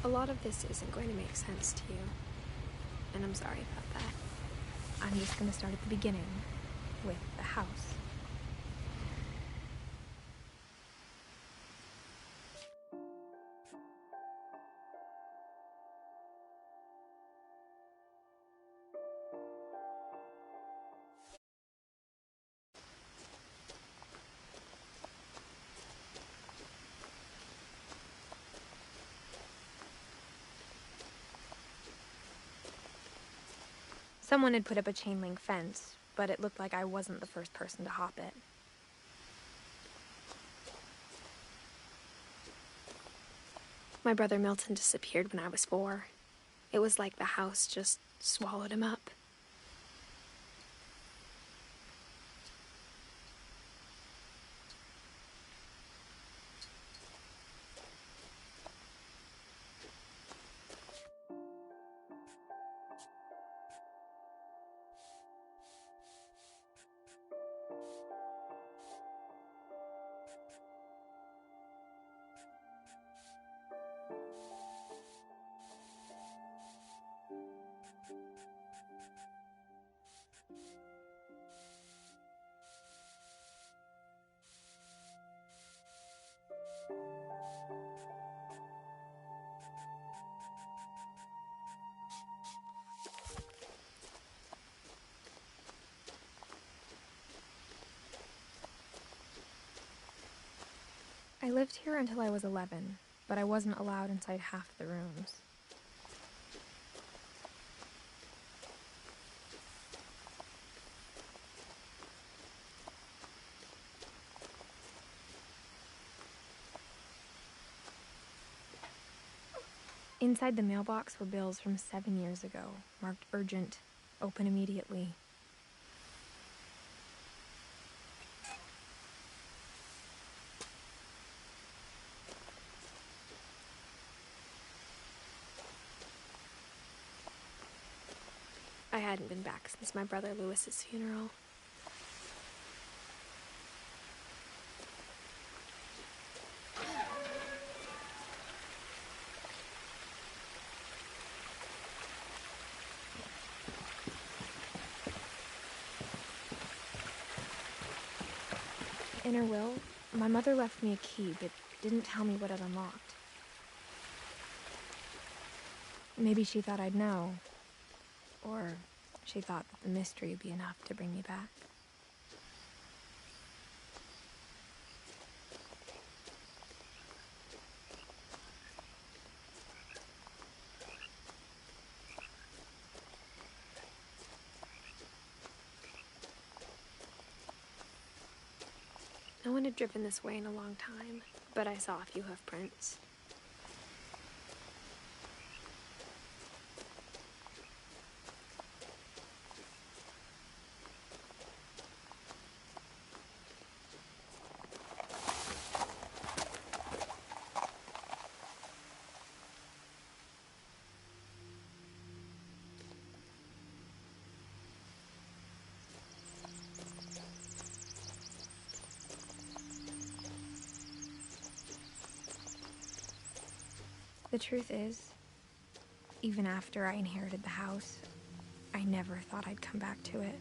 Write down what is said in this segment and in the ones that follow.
A lot of this isn't going to make sense to you, and I'm sorry about that. I'm just going to start at the beginning, with the house. Someone had put up a chain link fence, but it looked like I wasn't the first person to hop it. My brother Milton disappeared when I was 4. It was like the house just swallowed him up. I lived here until I was 11, but I wasn't allowed inside half the rooms. Inside the mailbox were bills from 7 years ago, marked urgent, open immediately. I hadn't been back since my brother Lewis's funeral. In her will, my mother left me a key, but didn't tell me what it unlocked. Maybe she thought I'd know. Or she thought that the mystery would be enough to bring me back. No one had driven this way in a long time, but I saw a few hoof prints. The truth is, even after I inherited the house, I never thought I'd come back to it.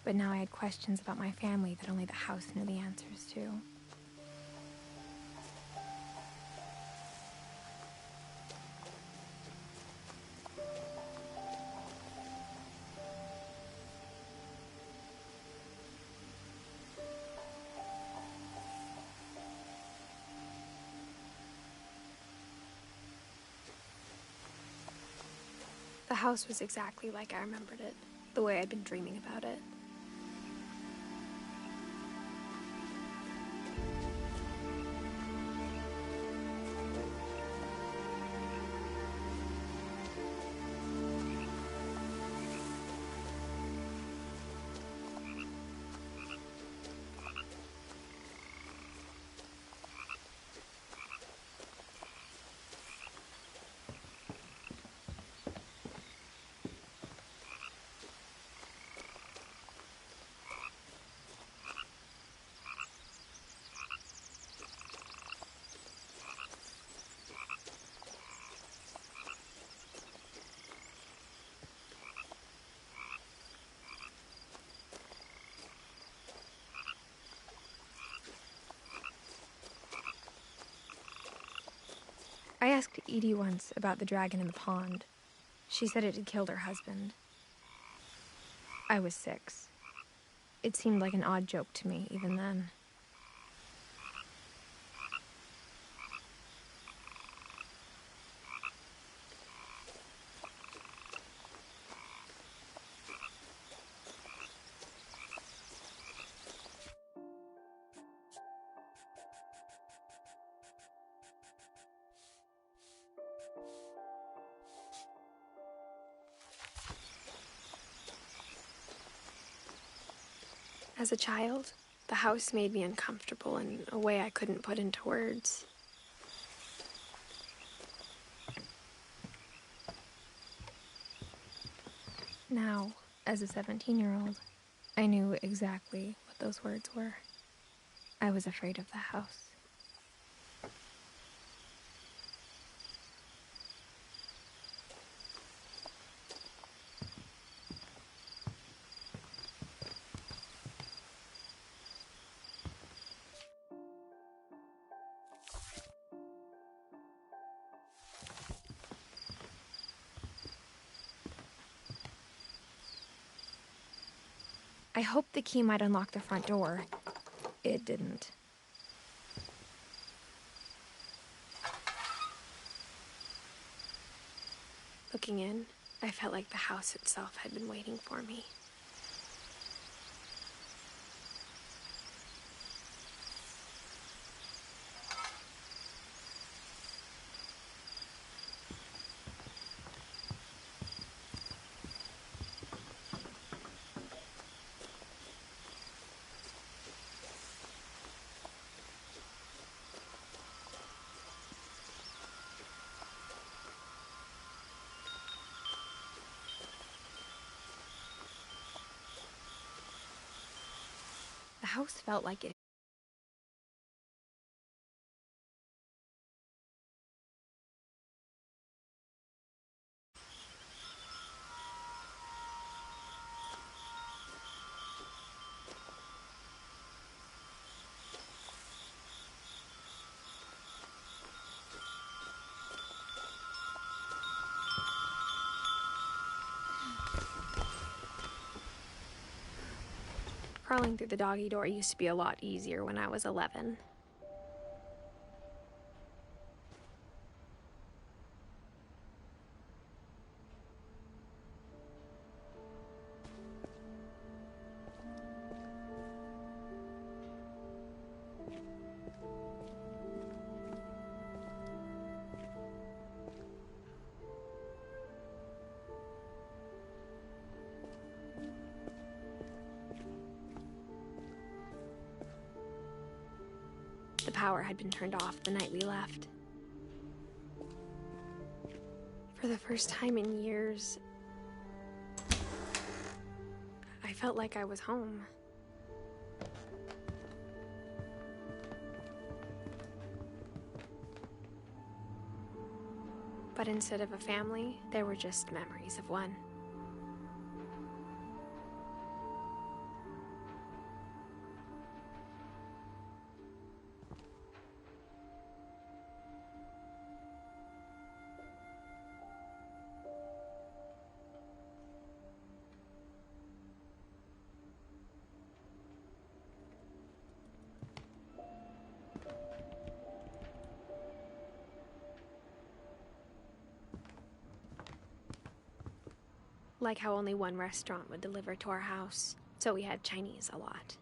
But now I had questions about my family that only the house knew the answers to. The house was exactly like I remembered it, the way I'd been dreaming about it. I asked Edie once about the dragon in the pond. She said it had killed her husband. I was 6. It seemed like an odd joke to me, even then. As a child, the house made me uncomfortable in a way I couldn't put into words. Now, as a 17-year-old, I knew exactly what those words were. I was afraid of the house. I hoped the key might unlock the front door. It didn't. Looking in, I felt like the house itself had been waiting for me. The house felt like it. Crawling through the doggy door used to be a lot easier when I was 11. The power had been turned off the night we left. For the first time in years, I felt like I was home. But instead of a family, there were just memories of one. Like how only one restaurant would deliver to our house, so we had Chinese a lot.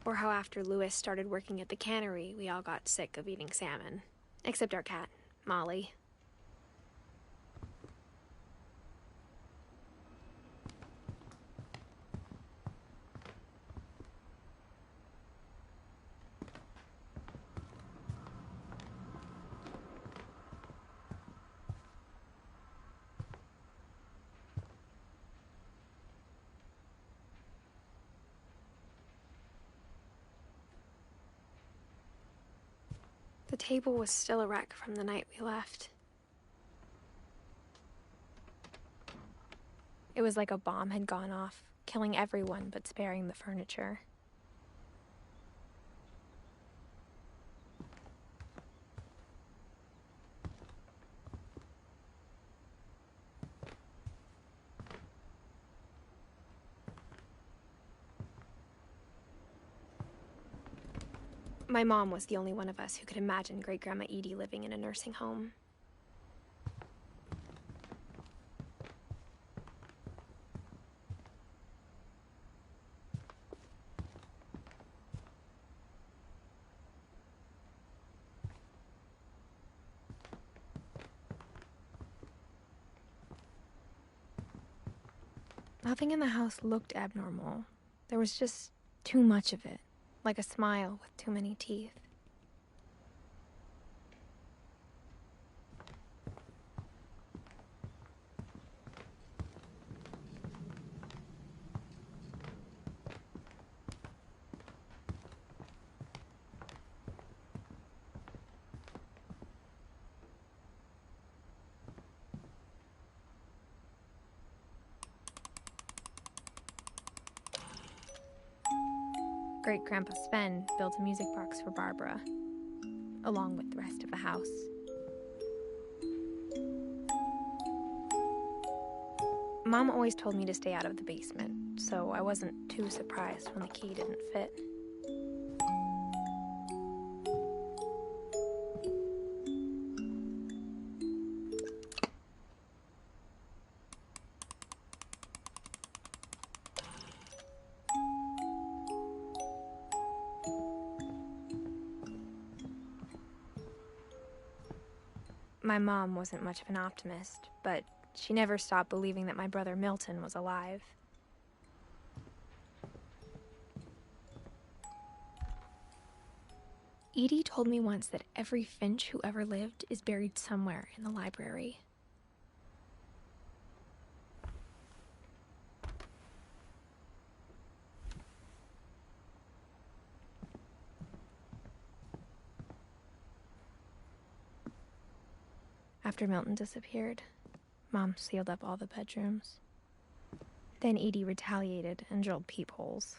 Or how after Louis started working at the cannery, we all got sick of eating salmon. Except our cat, Molly. The table was still a wreck from the night we left. It was like a bomb had gone off, killing everyone but sparing the furniture. My mom was the only one of us who could imagine Great-Grandma Edie living in a nursing home. Nothing in the house looked abnormal. There was just too much of it, like a smile with too many teeth. Great-Grandpa Sven built a music box for Barbara, along with the rest of the house. Mom always told me to stay out of the basement, so I wasn't too surprised when the key didn't fit. My mom wasn't much of an optimist, but she never stopped believing that my brother Milton was alive. Edie told me once that every Finch who ever lived is buried somewhere in the library. After Milton disappeared, Mom sealed up all the bedrooms. Then Edie retaliated and drilled peepholes.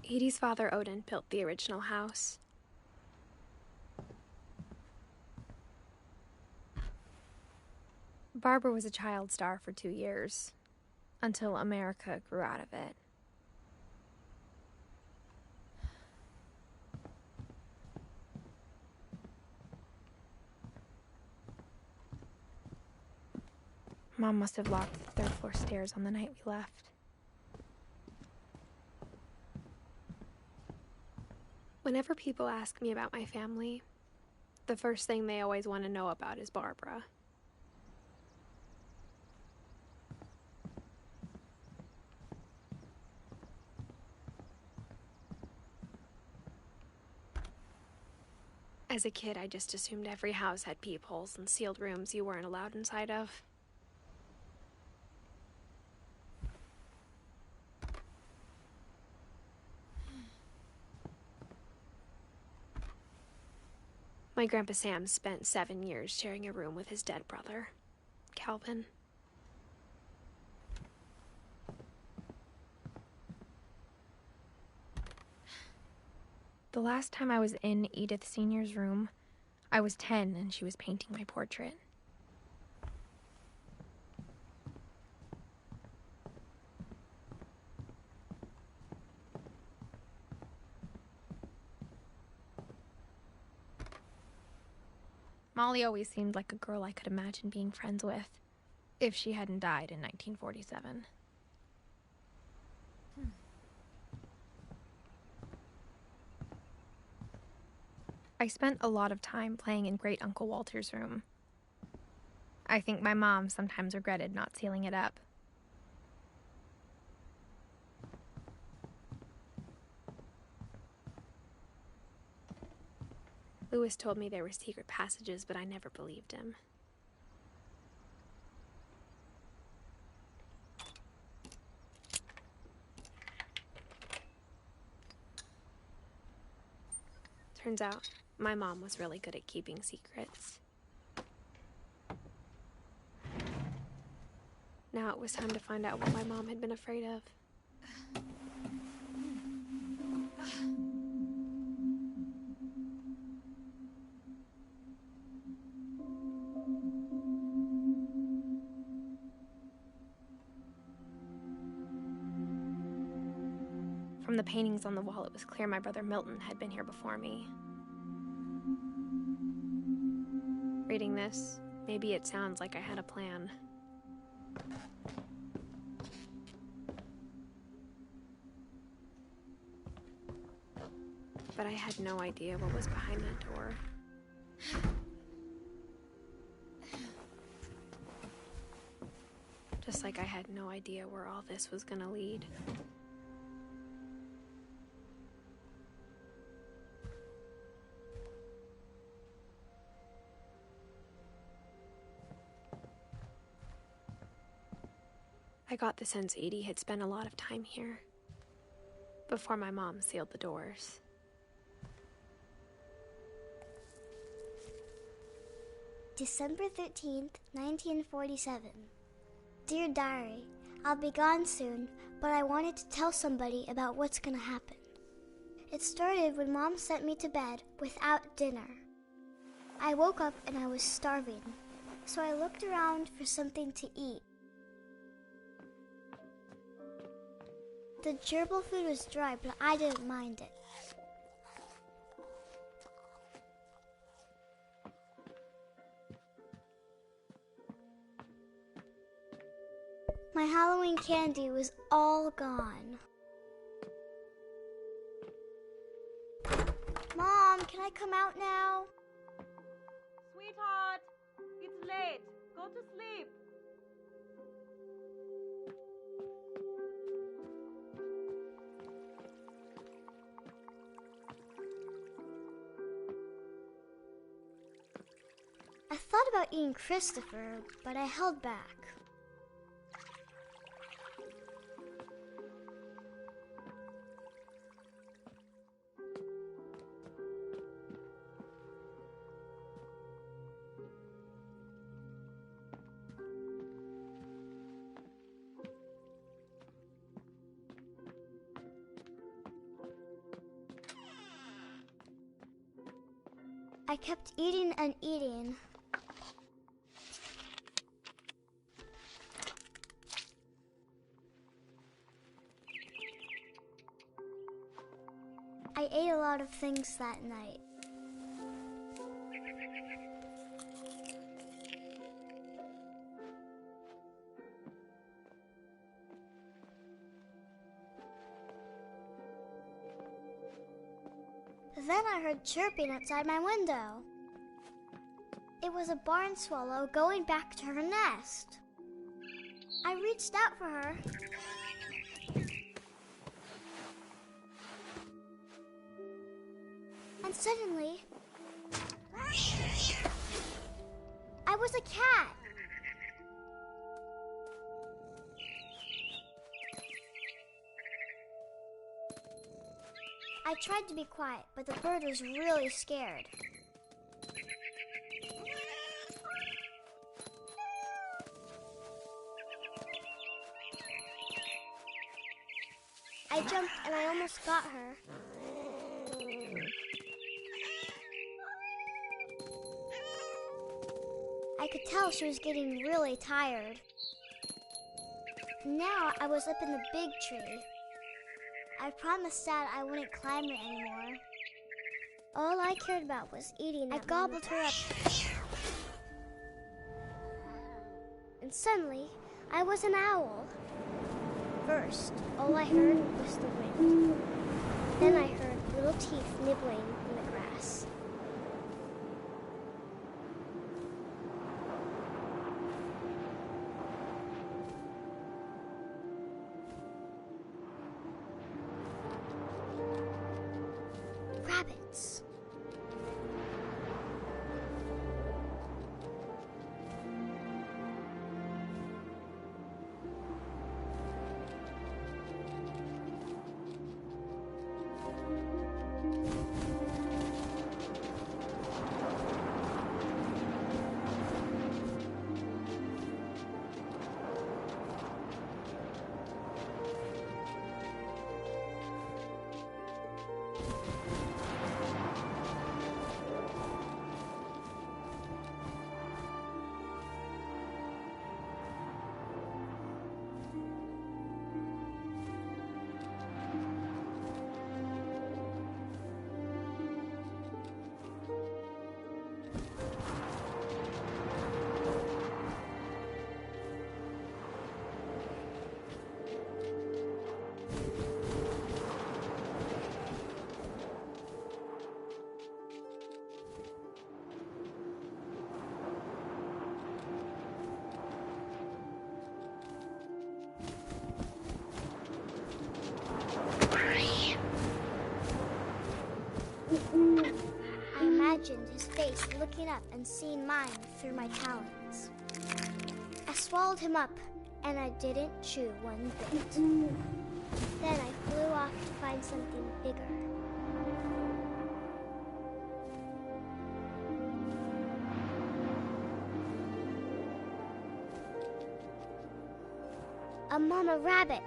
Edie's father, Odin, built the original house. Barbara was a child star for 2 years, until America grew out of it. Mom must have locked the third floor stairs on the night we left. Whenever people ask me about my family, the first thing they always want to know about is Barbara. As a kid, I just assumed every house had peepholes and sealed rooms you weren't allowed inside of. My Grandpa Sam spent 7 years sharing a room with his dead brother, Calvin. The last time I was in Edith Sr.'s room, I was 10 and she was painting my portrait. Molly always seemed like a girl I could imagine being friends with, if she hadn't died in 1947. I spent a lot of time playing in Great Uncle Walter's room. I think my mom sometimes regretted not sealing it up. Lewis told me there were secret passages, but I never believed him. Turns out, my mom was really good at keeping secrets. Now it was time to find out what my mom had been afraid of. From the paintings on the wall, it was clear my brother Milton had been here before me. Reading this, maybe it sounds like I had a plan. But I had no idea what was behind that door. Just like I had no idea where all this was gonna lead. I got the sense Edie had spent a lot of time here, before my mom sealed the doors. December 13th, 1947. Dear Diary, I'll be gone soon, but I wanted to tell somebody about what's gonna happen. It started when Mom sent me to bed without dinner. I woke up and I was starving, so I looked around for something to eat. The gerbil food was dry, but I didn't mind it. My Halloween candy was all gone. Mom, can I come out now? Sweetheart, it's late. Go to sleep. I thought about eating Christopher, but I held back. I kept eating and eating. I ate a lot of things that night. Then I heard chirping outside my window. It was a barn swallow going back to her nest. I reached out for her. And suddenly, I was a cat. I tried to be quiet, but the bird was really scared. I jumped and I almost got her. I could tell she was getting really tired. Now I was up in the big tree. I promised Dad I wouldn't climb it anymore. All I cared about was eating. I gobbled her up. And suddenly, I was an owl. First, all I heard was the wind. Then I heard little teeth nibbling in the grass. Rabbits. up and seen mine through my talons. I swallowed him up, and I didn't chew one bit. Then I flew off to find something bigger. A mama rabbit.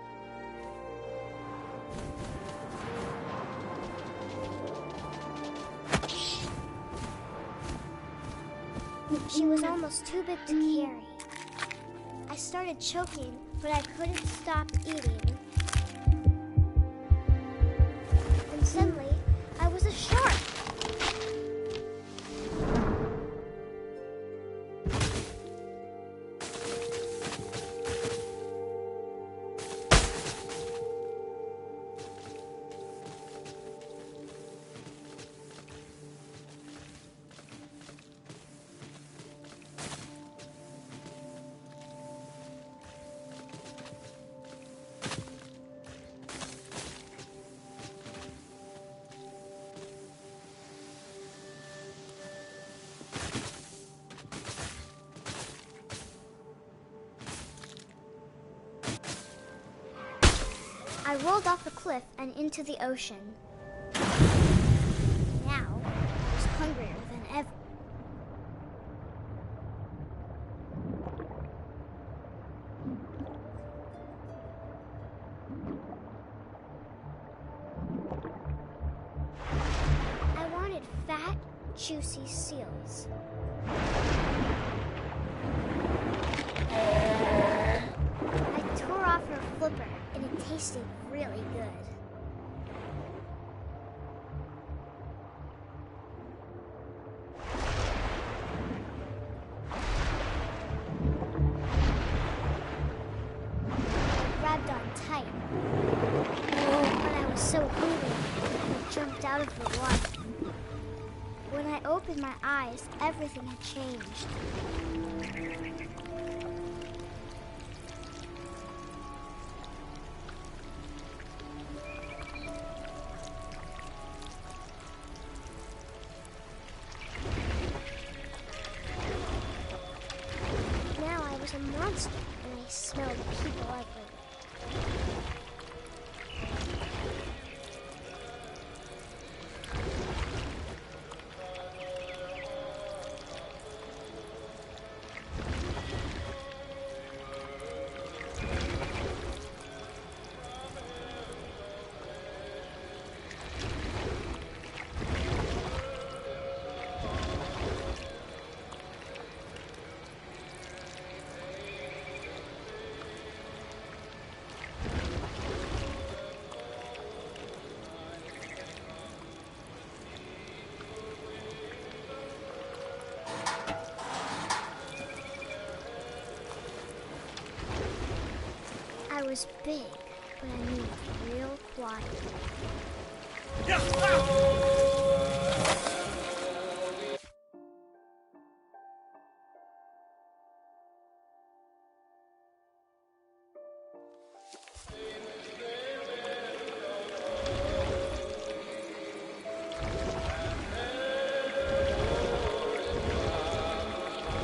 She was almost too big to carry. I started choking, but I couldn't stop eating. And suddenly, I was a shark. I rolled off the cliff and into the ocean. Now, I was hungrier than ever. I wanted fat, juicy seals. I tore off her flipper, and it tasted really good. I grabbed on tight, but I was so hungry, I jumped out of the water. When I opened my eyes, everything had changed. A monster, and I smelled people everywhere. I was big, but I moved real quiet.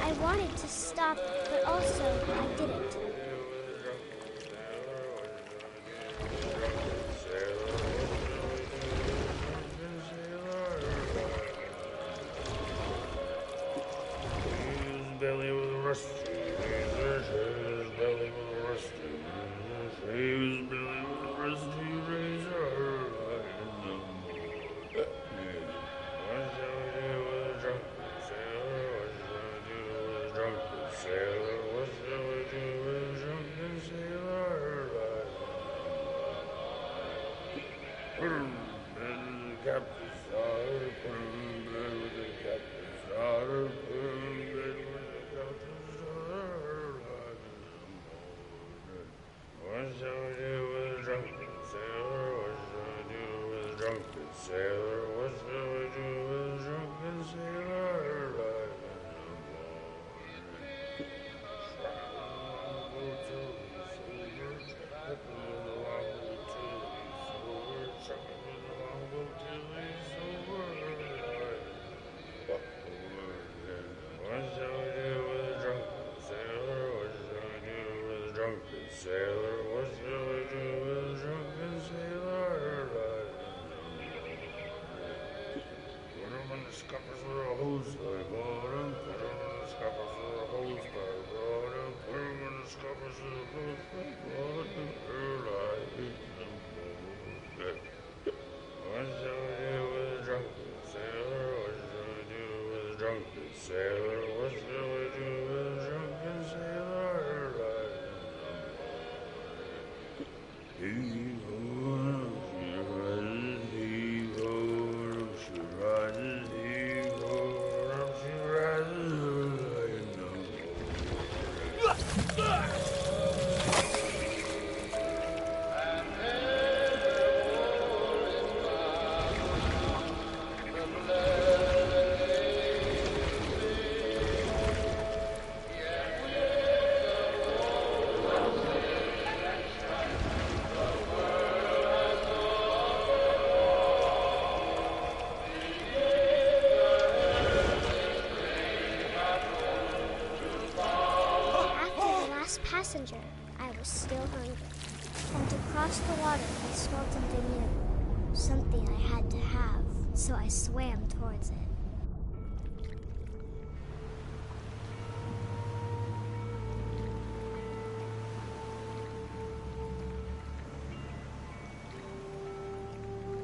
I wanted to stop, but also I didn't. Belly with a rusty razor, his belly with a rusty razor, his belly with a rusty razor. What shall we do with a drunken sailor? What shall we do with a drunken sailor? What shall we do with a drunken sailor? Put him in the captain's daughter, put him in bed with the captain's daughter, put him in bed with what shall we do with a drunken sailor? What shall we do with a drunken sailor? What shall we do with a drunken sailor? sailor, what shall we do with a drunken sailor? Put him in the scuppers with a hose by bottom, put him in the scuppers with a hose by bottom, put him in the scuppers with a hose by bottom, what shall we do with a drunken sailor? What shall we do with a drunken sailor? What shall we do with a drunken sailor? Passenger, I was still hungry, and to cross the water I smelled something new, something I had to have, so I swam towards it.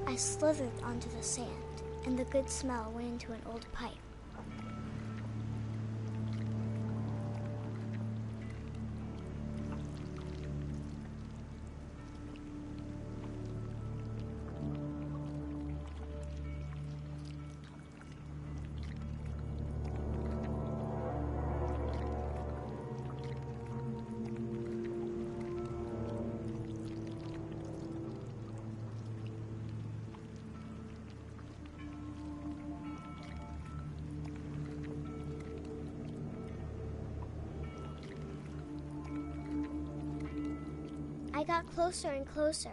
I slithered onto the sand, and the good smell went into an old pipe. I got closer and closer.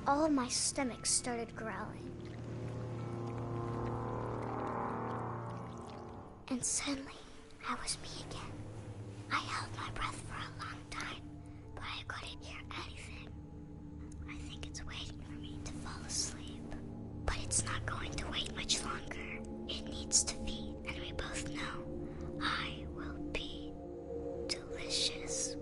All of my stomach started growling. And suddenly, I was me again. I held my breath for a long time, but I couldn't hear anything. I think it's waiting for me to fall asleep. But it's not going to wait much longer. It needs to feed, and we both know I will be delicious.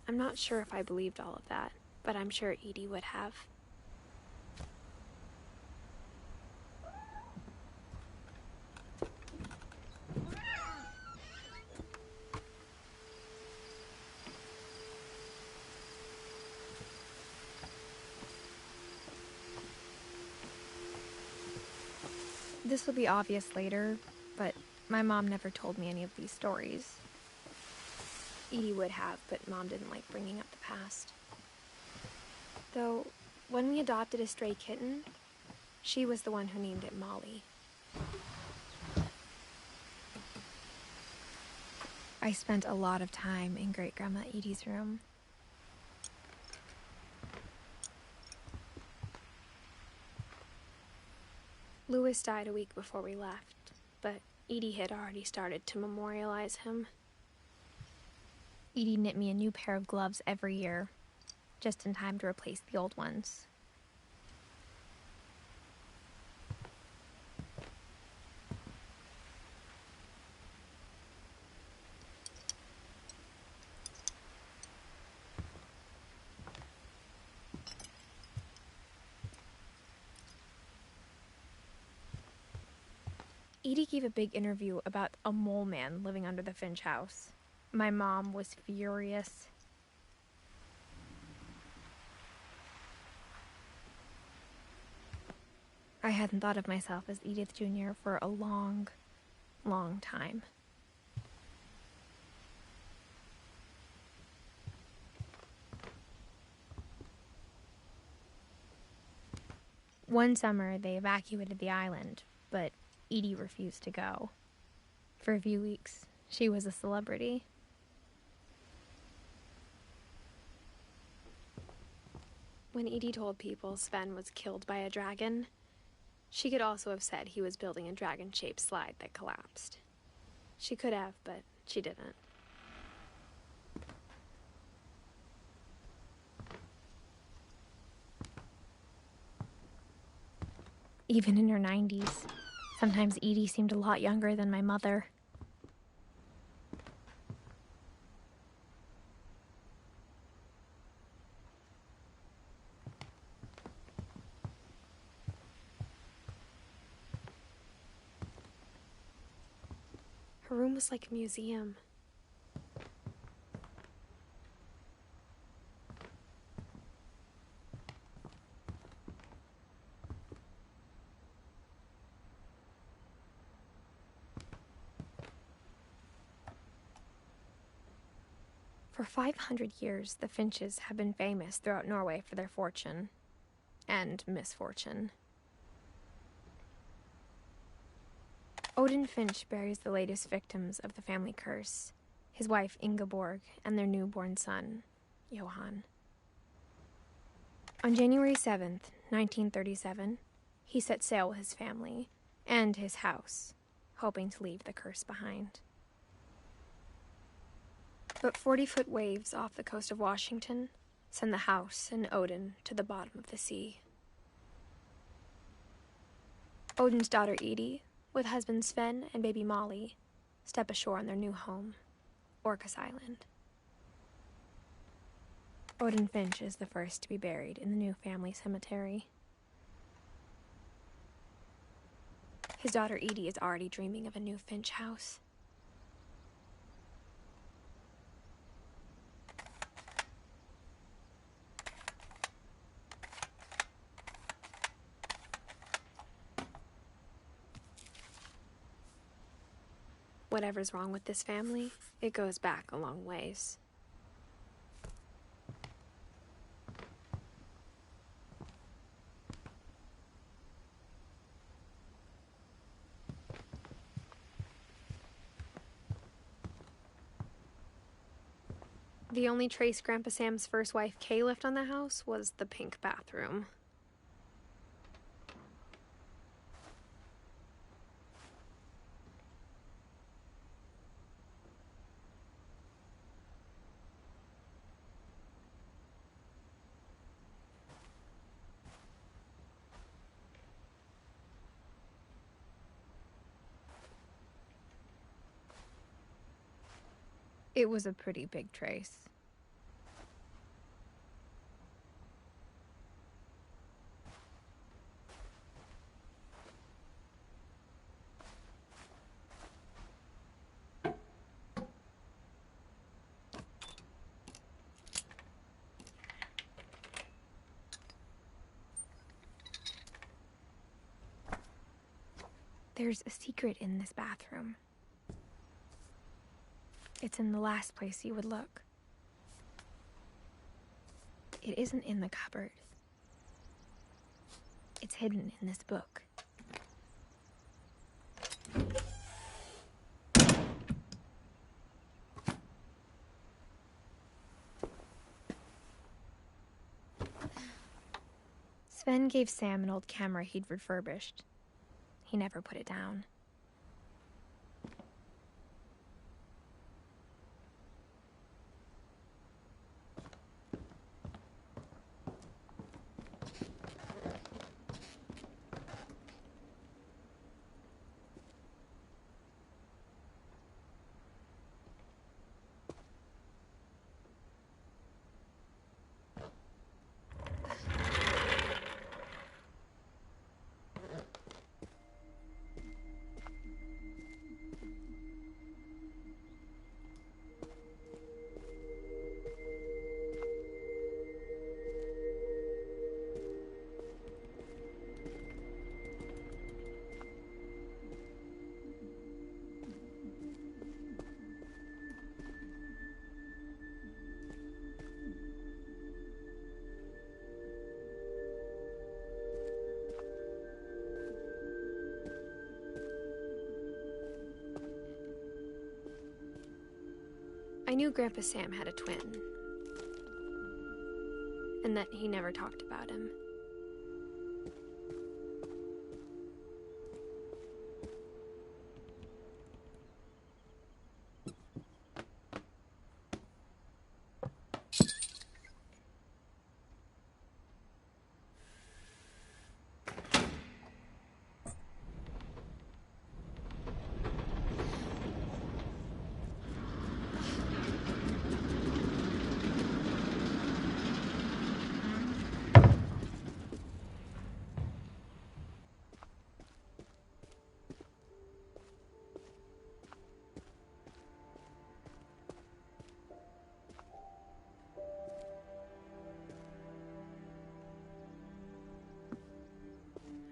I'm not sure if I believed all of that, but I'm sure Edie would have. This will be obvious later, but my mom never told me any of these stories. Edie would have, but Mom didn't like bringing up the past. Though, when we adopted a stray kitten, she was the one who named it Molly. I spent a lot of time in Great-Grandma Edie's room. Louis died a week before we left, but Edie had already started to memorialize him. Edie knit me a new pair of gloves every year, just in time to replace the old ones. Edie gave a big interview about a mole man living under the Finch house. My mom was furious. I hadn't thought of myself as Edith Jr. for a long, long time. One summer, they evacuated the island, but Edie refused to go. For a few weeks, she was a celebrity. When Edie told people Sven was killed by a dragon, she could also have said he was building a dragon-shaped slide that collapsed. She could have, but she didn't. Even in her 90s, sometimes Edie seemed a lot younger than my mother. Her room was like a museum. For 500 years, the Finches have been famous throughout Norway for their fortune and misfortune. Odin Finch buries the latest victims of the family curse, his wife Ingeborg and their newborn son, Johan. On January 7th, 1937, he set sail with his family and his house, hoping to leave the curse behind. But 40-foot waves off the coast of Washington send the house and Odin to the bottom of the sea. Odin's daughter Edie, with husband Sven and baby Molly, step ashore on their new home, Orcas Island. Odin Finch is the first to be buried in the new family cemetery. His daughter Edie is already dreaming of a new Finch house. Whatever's wrong with this family, it goes back a long ways. The only trace Grandpa Sam's first wife Kay left on the house was the pink bathroom. It was a pretty big trace. There's a secret in this bathroom. It's in the last place you would look. It isn't in the cupboard. It's hidden in this book. Sven gave Sam an old camera he'd refurbished. He never put it down. I knew Grandpa Sam had a twin, and that he never talked about him.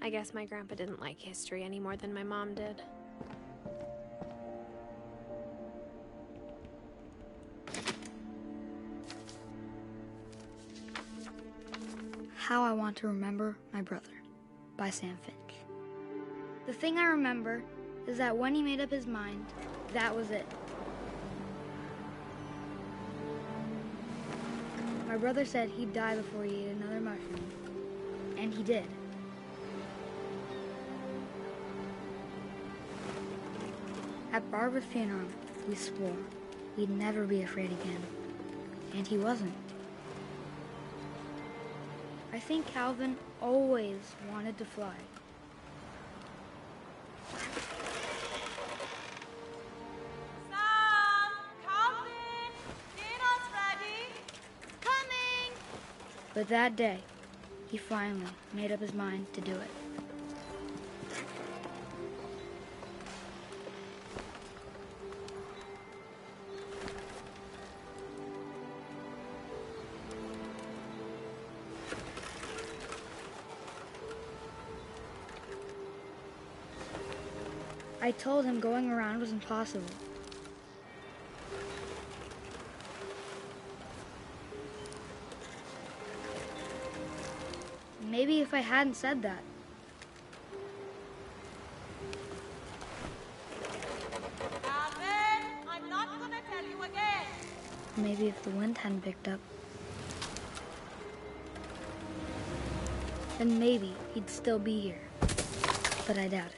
I guess my grandpa didn't like history any more than my mom did. How I Want to Remember My Brother by Sam Finch. The thing I remember is that when he made up his mind, that was it. My brother said he'd die before he ate another mushroom, and he did. At Barbara's funeral, we swore we'd never be afraid again, and he wasn't. I think Calvin always wanted to fly. Sam! Calvin! Dinner's ready! Coming! But that day, he finally made up his mind to do it. I told him going around was impossible. Maybe if I hadn't said that. Calvin, I'm not gonna tell you again. Maybe if the wind hadn't picked up. Then maybe he'd still be here. But I doubt it.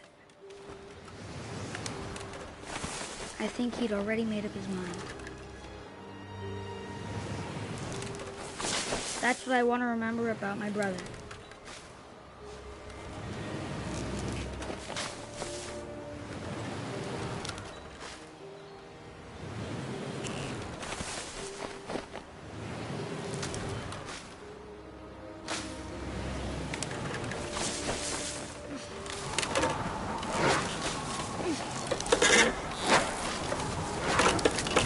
I think he'd already made up his mind. That's what I want to remember about my brother.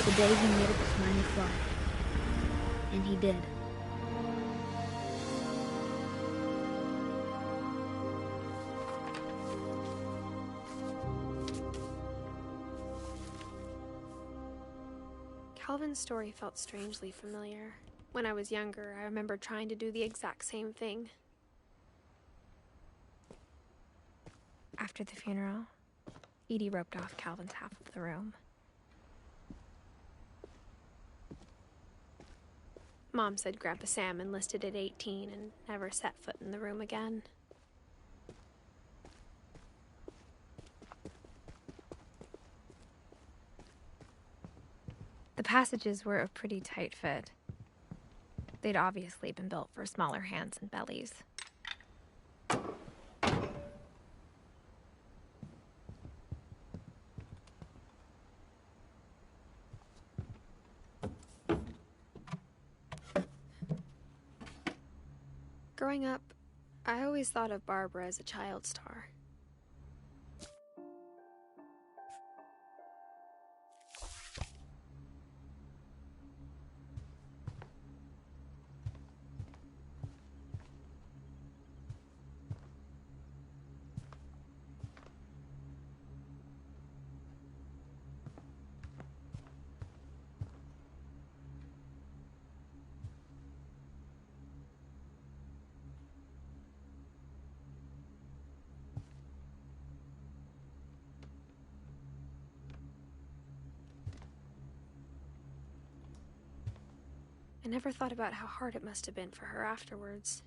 The day he made up his mind to fly. And he did. Calvin's story felt strangely familiar. When I was younger, I remember trying to do the exact same thing. After the funeral, Edie roped off Calvin's half of the room. Mom said Grandpa Sam enlisted at 18 and never set foot in the room again. The passages were a pretty tight fit. They'd obviously been built for smaller hands and bellies. Growing up, I always thought of Barbara as a child star. I never thought about how hard it must have been for her afterwards.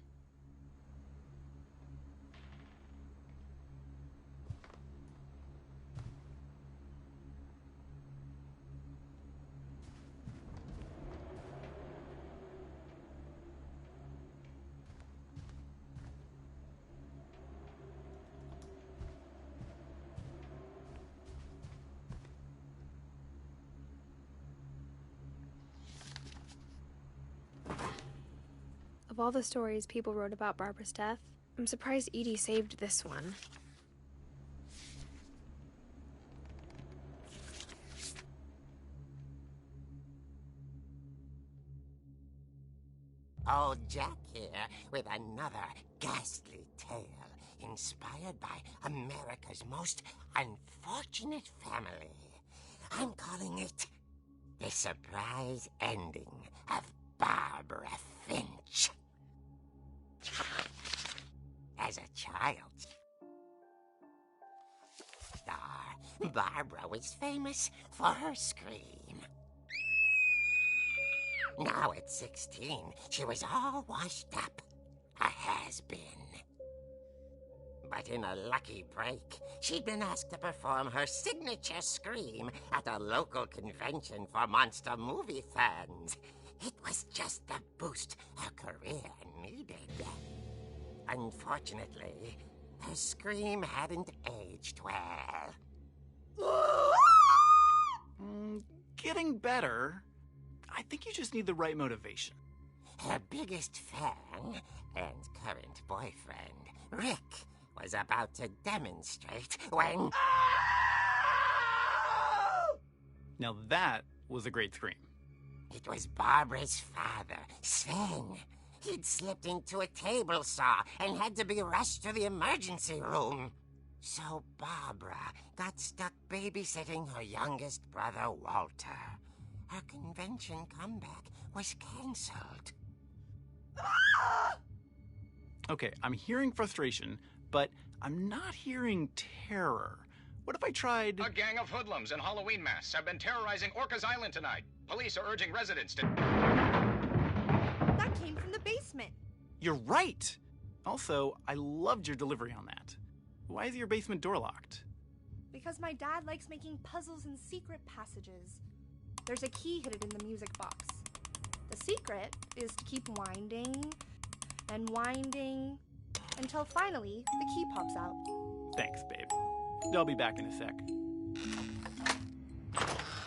Of all the stories people wrote about Barbara's death, I'm surprised Edie saved this one. Old Jack here with another ghastly tale inspired by America's most unfortunate family. I'm calling it The Surprise Ending of Barbara Finch. As a child star, Barbara was famous for her scream. Now at 16, she was all washed up, a has-been. But in a lucky break, she'd been asked to perform her signature scream at a local convention for monster movie fans. It was just the boost her career needed. Unfortunately, her scream hadn't aged well. Getting better. I think you just need the right motivation. Her biggest fan and current boyfriend, Rick, was about to demonstrate when... Now that was a great scream. It was Barbara's father, Sven. He'd slipped into a table saw and had to be rushed to the emergency room. So Barbara got stuck babysitting her youngest brother, Walter. Her convention comeback was cancelled. Okay, I'm hearing frustration, but I'm not hearing terror. What if I tried... A gang of hoodlums in Halloween masks have been terrorizing Orcas Island tonight. Police are urging residents to... That came from the basement. You're right! Also, I loved your delivery on that. Why is your basement door locked? Because my dad likes making puzzles and secret passages. There's a key hidden in the music box. The secret is to keep winding and winding until finally the key pops out. Thanks, babe. I'll be back in a sec.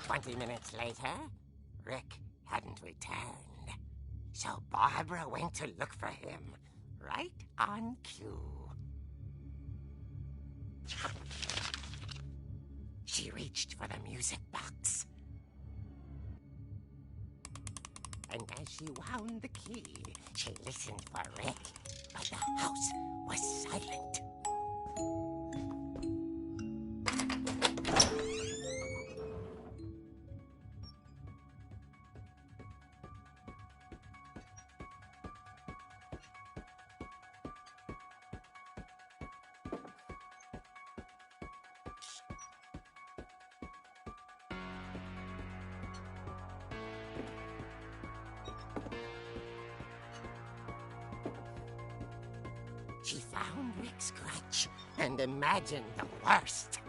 20 minutes later, Rick hadn't returned. So Barbara went to look for him, right on cue. She reached for the music box. And as she wound the key, she listened for Rick, but the house was silent. She found Rick's crutch and imagined the worst.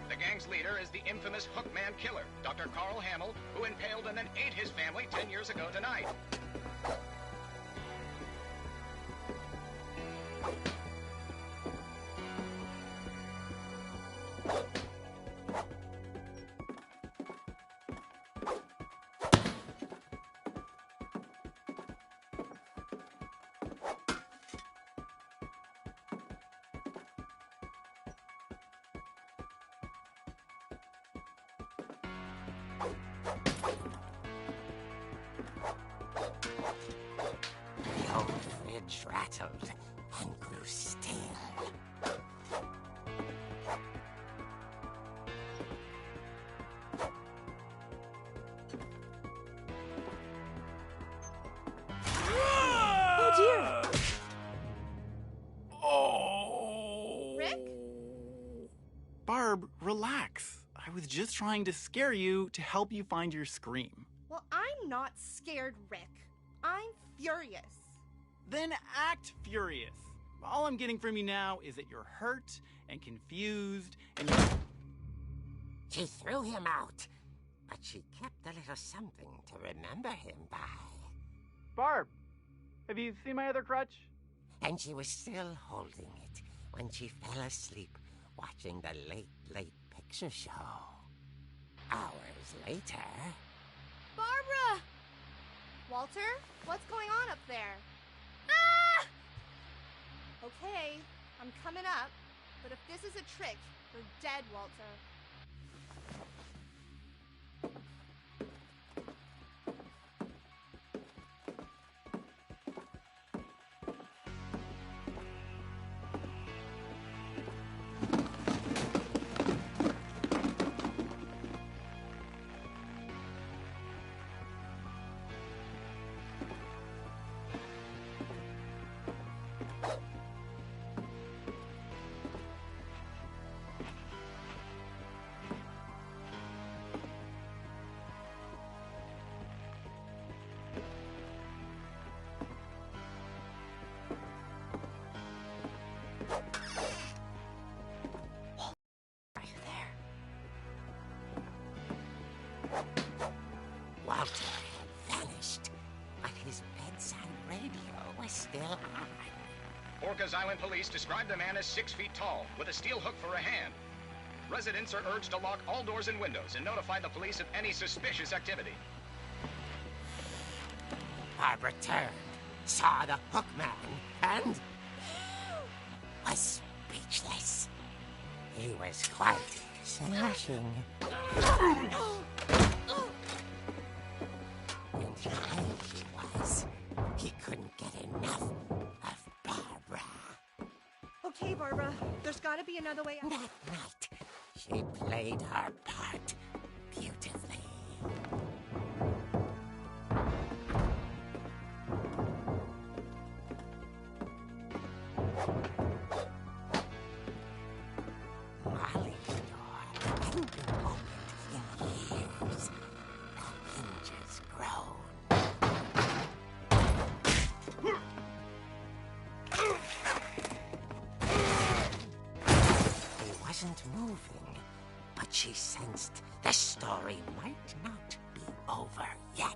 The gang's leader is the infamous Hookman killer, Dr. Carl Hamill, who impaled and then ate his family 10 years ago tonight. The old fridge rattled and grew still. Oh dear! Oh! Rick? Barb, relax. I was just trying to scare you to help you find your scream. Well, I'm not scared, Rick. I'm furious. Then act furious. All I'm getting from you now is that you're hurt and confused and you're... She threw him out, but she kept a little something to remember him by. Barb, have you seen my other crutch? And she was still holding it when she fell asleep watching the late picture show. Hours later... Barbara! Walter, what's going on up there? Ah! Okay, I'm coming up, but if this is a trick, you're dead, Walter. Walter had vanished, but his bedside radio was still on. Orcas Island police describe the man as 6 feet tall, with a steel hook for a hand. Residents are urged to lock all doors and windows and notify the police of any suspicious activity. Barbara turned, saw the hook man, and was speechless. He was quite smashing. And high he was. He couldn't get enough of Barbara. Okay, Barbara, there's gotta be another way out. That night, she played her part beautifully. Molly's door hadn't been opened in years. The hinges groaned. He wasn't moving, but she sensed the story might not be over yet.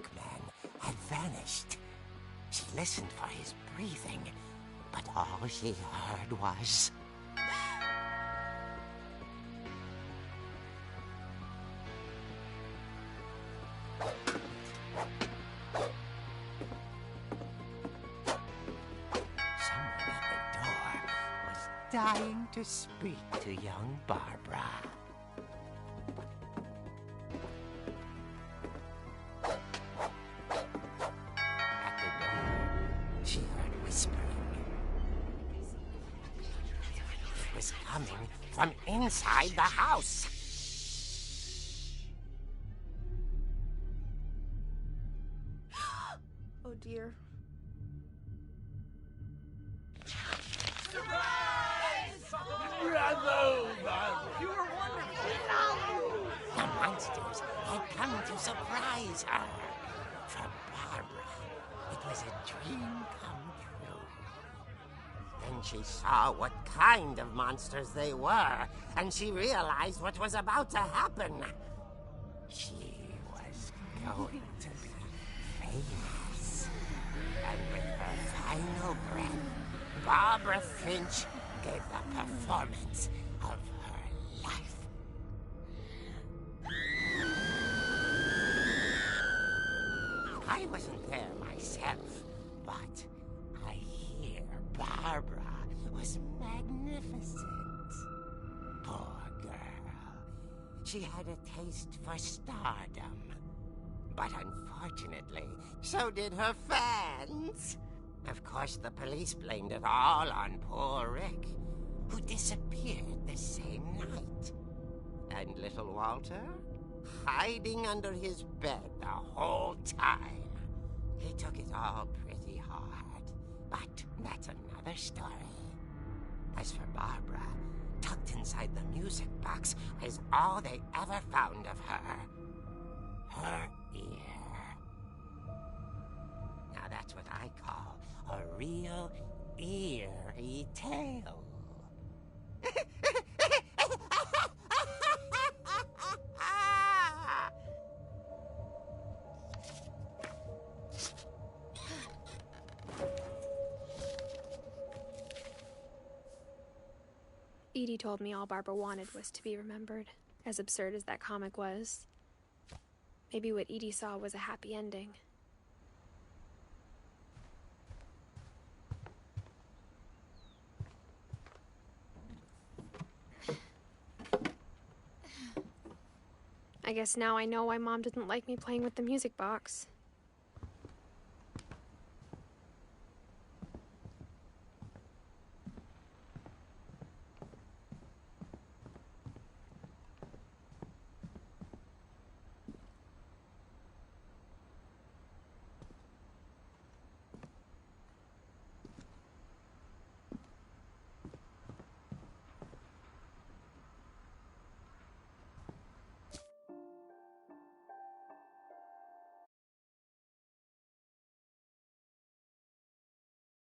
milkman had vanished. She listened for his breathing, but all she heard was... Someone at the door was dying to speak to young Barbara. At the door, she heard whispering. It was coming from inside the house. Oh dear. The monsters had come to surprise her. For Barbara, it was a dream come true. Then she saw what kind of monsters they were, and she realized what was about to happen. She was going to be famous. And with her final breath, Barbara Finch gave the performance of her life. I wasn't there myself, but I hear Barbara was magnificent. Poor girl. She had a taste for stardom. But unfortunately, so did her fans. Of course, the police blamed it all on poor Rick, who disappeared the same night. And little Walter? Hiding under his bed the whole time. He took it all pretty hard, but that's another story. As for Barbara, tucked inside the music box was all they ever found of her. Her ear. Now that's what I call a real eerie tale. Edie told me all Barbara wanted was to be remembered, as absurd as that comic was. Maybe what Edie saw was a happy ending. I guess now I know why Mom didn't like me playing with the music box.